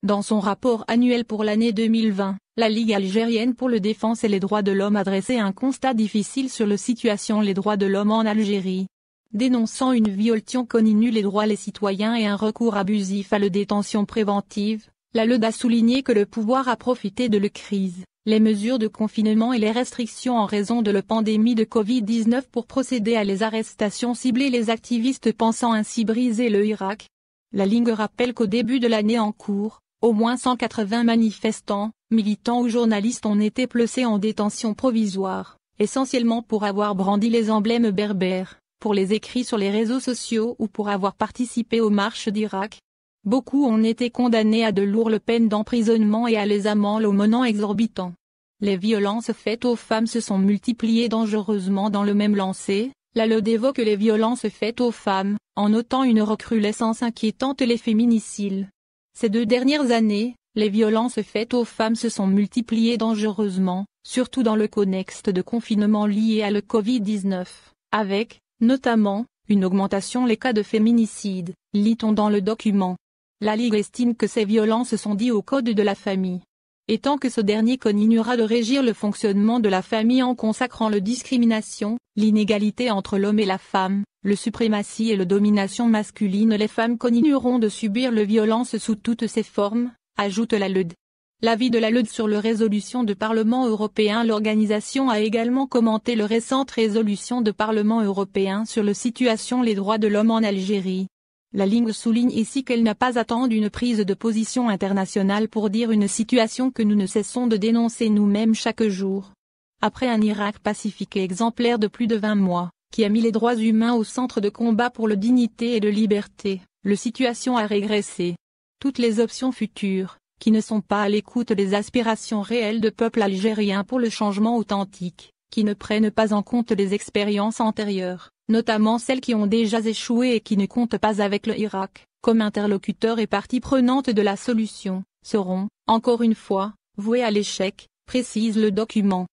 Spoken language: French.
Dans son rapport annuel pour l'année 2020, la Ligue algérienne pour la défense et les droits de l'homme a dressé un constat difficile sur la situation des droits de l'homme en Algérie. Dénonçant une violation continue des droits des citoyens et un recours abusif à la détention préventive, la LED a souligné que le pouvoir a profité de la crise, les mesures de confinement et les restrictions en raison de la pandémie de Covid-19 pour procéder à les arrestations ciblées, les activistes pensant ainsi briser le Irak. La Ligue rappelle qu'au début de l'année en cours, au moins 180 manifestants, militants ou journalistes ont été placés en détention provisoire, essentiellement pour avoir brandi les emblèmes berbères, pour les écrits sur les réseaux sociaux ou pour avoir participé aux marches d'Irak. Beaucoup ont été condamnés à de lourdes peines d'emprisonnement et à des amendes au montant exorbitant. Les violences faites aux femmes se sont multipliées dangereusement dans le même lancé. La LED évoque les violences faites aux femmes, en notant une recrudescence inquiétante des féminicides. Ces 2 dernières années, les violences faites aux femmes se sont multipliées dangereusement, surtout dans le contexte de confinement lié à la Covid-19, avec, notamment, une augmentation des cas de féminicide, lit-on dans le document. La Ligue estime que ces violences sont dues au code de la famille. Et tant que ce dernier continuera de régir le fonctionnement de la famille en consacrant la discrimination, l'inégalité entre l'homme et la femme, la suprématie et la domination masculine, les femmes continueront de subir la violence sous toutes ses formes, ajoute la LED. L'avis de la LED sur la résolution du Parlement européen. L'organisation a également commenté la récente résolution du Parlement européen sur la situation des droits de l'homme en Algérie. La Ligue souligne ici qu'elle n'a pas attendu une prise de position internationale pour dire une situation que nous ne cessons de dénoncer nous-mêmes chaque jour. Après un Irak pacifique et exemplaire de plus de 20 mois, qui a mis les droits humains au centre de combat pour la dignité et la liberté, la situation a régressé. Toutes les options futures, qui ne sont pas à l'écoute des aspirations réelles du peuple algérien pour le changement authentique, qui ne prennent pas en compte les expériences antérieures, notamment celles qui ont déjà échoué et qui ne comptent pas avec le Irak, comme interlocuteur et partie prenante de la solution, seront, encore une fois, vouées à l'échec, précise le document.